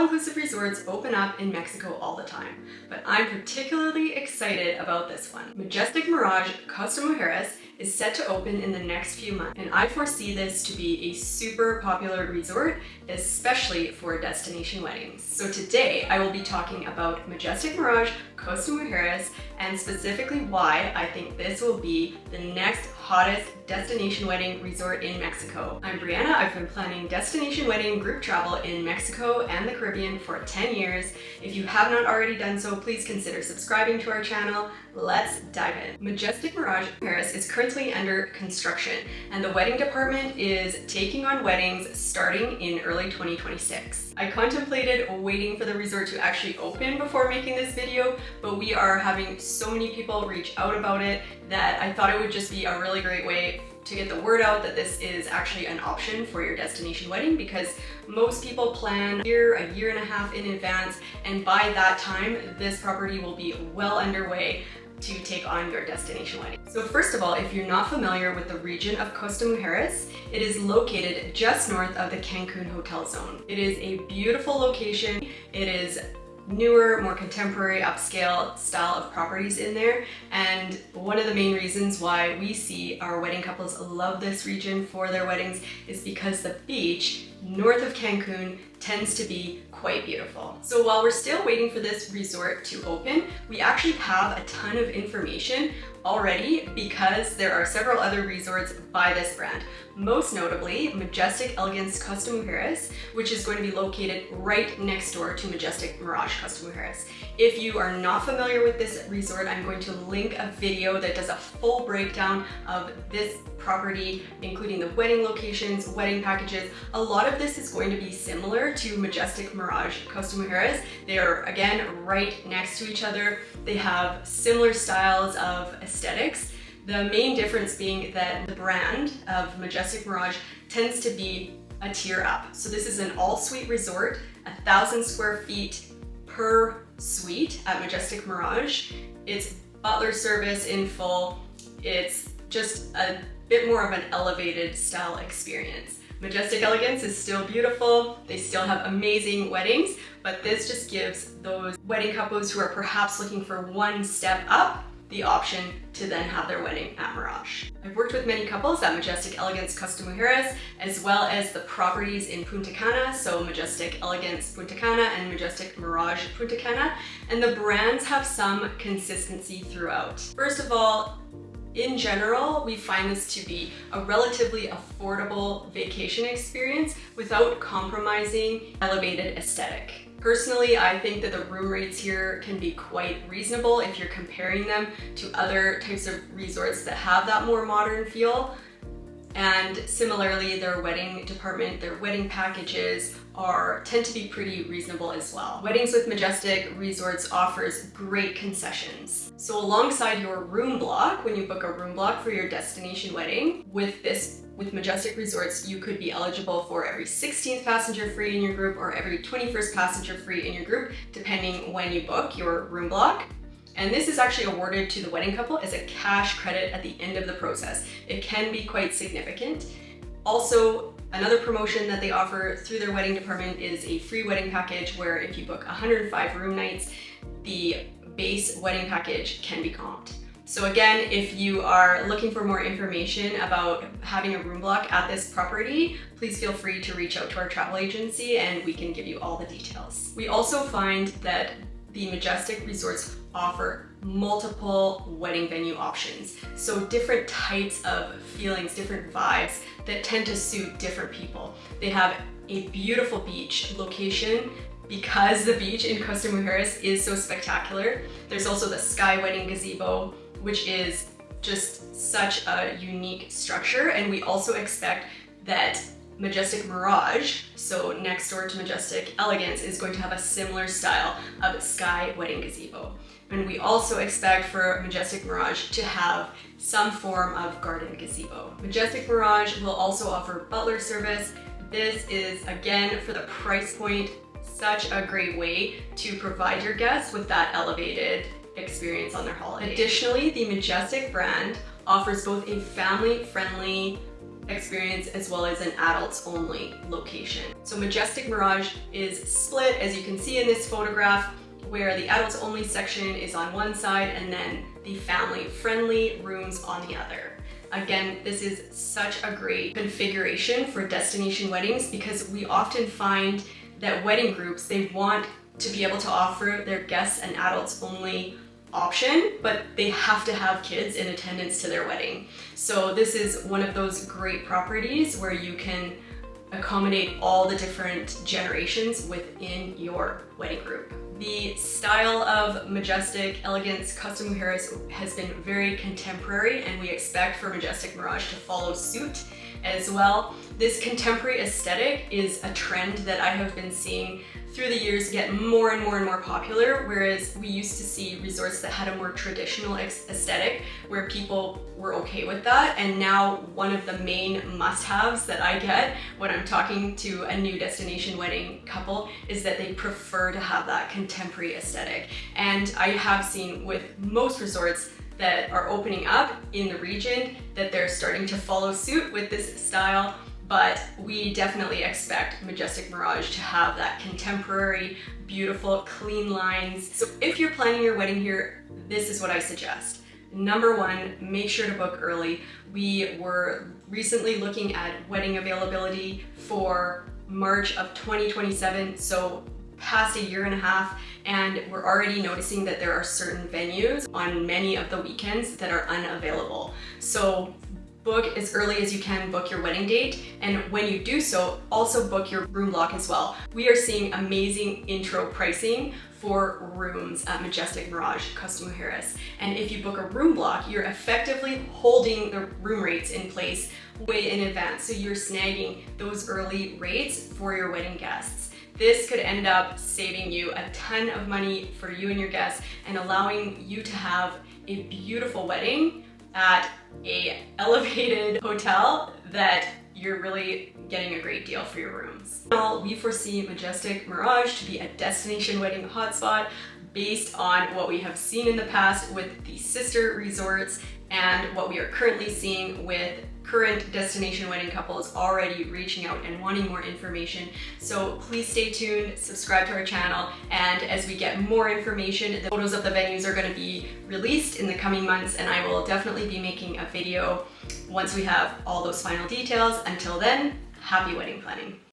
all-inclusive resorts open up in Mexico all the time, but I'm particularly excited about this one. Majestic Mirage Costa Mujeres is set to open in the next few months, and I foresee this to be a super popular resort, especially for destination weddings. So today I will be talking about Majestic Mirage Costa Mujeres and specifically why I think this will be the next hottest destination wedding resort in Mexico. I'm Brianna. I've been planning destination wedding group travel in Mexico and the Caribbean for 10 years. If you have not already done so, please consider subscribing to our channel. Let's dive in. Majestic Mirage Paris is currently under construction, and the wedding department is taking on weddings starting in early 2026. I contemplated waiting for the resort to actually open before making this video, but we are having so many people reach out about it that I thought it would just be a really great way to get the word out that this is actually an option for your destination wedding, because most people plan a year and a half in advance, and by that time this property will be well underway to take on your destination wedding. So first of all, if you're not familiar with the region of Costa Mujeres, it is located just north of the Cancun hotel zone. It is a beautiful location. It is newer, more contemporary, upscale style of properties in there. And one of the main reasons why we see our wedding couples love this region for their weddings is because the beach north of Cancun tends to be quite beautiful. So while we're still waiting for this resort to open, we actually have a ton of information already because there are several other resorts by this brand. Most notably, Majestic Elegance Costa Mujeres, which is going to be located right next door to Majestic Mirage Costa Mujeres. If you are not familiar with this resort, I'm going to link a video that does a full breakdown of this property, including the wedding locations, wedding packages. A lot of this is going to be similar to Majestic Mirage Costa Mujeres. They are, again, right next to each other. They have similar styles of aesthetics. The main difference being that the brand of Majestic Mirage tends to be a tier up. So this is an all-suite resort, 1,000 square feet per suite at Majestic Mirage. It's Butler Service in full. It's just a bit more of an elevated style experience. Majestic Elegance is still beautiful. They still have amazing weddings, but this just gives those wedding couples who are perhaps looking for one step up the option to then have their wedding at Mirage. I've worked with many couples at Majestic Elegance Costa Mujeres, as well as the properties in Punta Cana, so Majestic Elegance Punta Cana and Majestic Mirage Punta Cana, and the brands have some consistency throughout. First of all, in general, we find this to be a relatively affordable vacation experience without compromising elevated aesthetic. Personally, I think that the room rates here can be quite reasonable if you're comparing them to other types of resorts that have that more modern feel. And similarly, their wedding department, their wedding packages tend to be pretty reasonable as well. Weddings with Majestic Resorts offers great concessions. So alongside your room block, when you book a room block for your destination wedding, with Majestic Resorts, you could be eligible for every 16th passenger free in your group or every 21st passenger free in your group, depending when you book your room block. And this is actually awarded to the wedding couple as a cash credit at the end of the process. It can be quite significant. Also, another promotion that they offer through their wedding department is a free wedding package where if you book 105 room nights, the base wedding package can be comped. So again, if you are looking for more information about having a room block at this property, please feel free to reach out to our travel agency and we can give you all the details. We also find that the Majestic Resorts offer multiple wedding venue options. So different types of feelings, different vibes that tend to suit different people. They have a beautiful beach location because the beach in Costa Mujeres is so spectacular. There's also the Sky Wedding Gazebo, which is just such a unique structure. And we also expect that Majestic Mirage, so next door to Majestic Elegance, is going to have a similar style of Sky Wedding Gazebo. And we also expect for Majestic Mirage to have some form of garden gazebo. Majestic Mirage will also offer Butler Service. This is, again, for the price point, such a great way to provide your guests with that elevated experience on their holiday. Additionally, the Majestic brand offers both a family-friendly experience as well as an adults only location. So Majestic Mirage is split, as you can see in this photograph, where the adults only section is on one side and then the family friendly rooms on the other. Again, this is such a great configuration for destination weddings because we often find that wedding groups, they want to be able to offer their guests an adults only option, but they have to have kids in attendance to their wedding. So this is one of those great properties where you can accommodate all the different generations within your wedding group. The style of Majestic Elegance Costa Mujeres has been very contemporary, and we expect for Majestic Mirage to follow suit as well. This contemporary aesthetic is a trend that I have been seeing through the years get more and more popular, whereas we used to see resorts that had a more traditional aesthetic where people were okay with that. And now one of the main must-haves that I get when I'm talking to a new destination wedding couple is that they prefer to have that contemporary aesthetic. And I have seen with most resorts that are opening up in the region that they're starting to follow suit with this style. But we definitely expect Majestic Mirage to have that contemporary, beautiful, clean lines. So if you're planning your wedding here, this is what I suggest. Number one, make sure to book early. We were recently looking at wedding availability for March of 2027, so past a year and a half, and we're already noticing that there are certain venues on many of the weekends that are unavailable. So book as early as you can, book your wedding date, and when you do so, also book your room block as well. We are seeing amazing intro pricing for rooms at Majestic Mirage Costa Mujeres. And if you book a room block, you're effectively holding the room rates in place way in advance. So you're snagging those early rates for your wedding guests. This could end up saving you a ton of money for you and your guests and allowing you to have a beautiful wedding at a elevated hotel that you're really getting a great deal for your rooms. We foresee Majestic Mirage to be a destination wedding hotspot based on what we have seen in the past with the sister resorts and what we are currently seeing with current destination wedding couples already reaching out and wanting more information. So please stay tuned, subscribe to our channel, and as we get more information, the photos of the venues are going to be released in the coming months, and I will definitely be making a video once we have all those final details. Until then, happy wedding planning.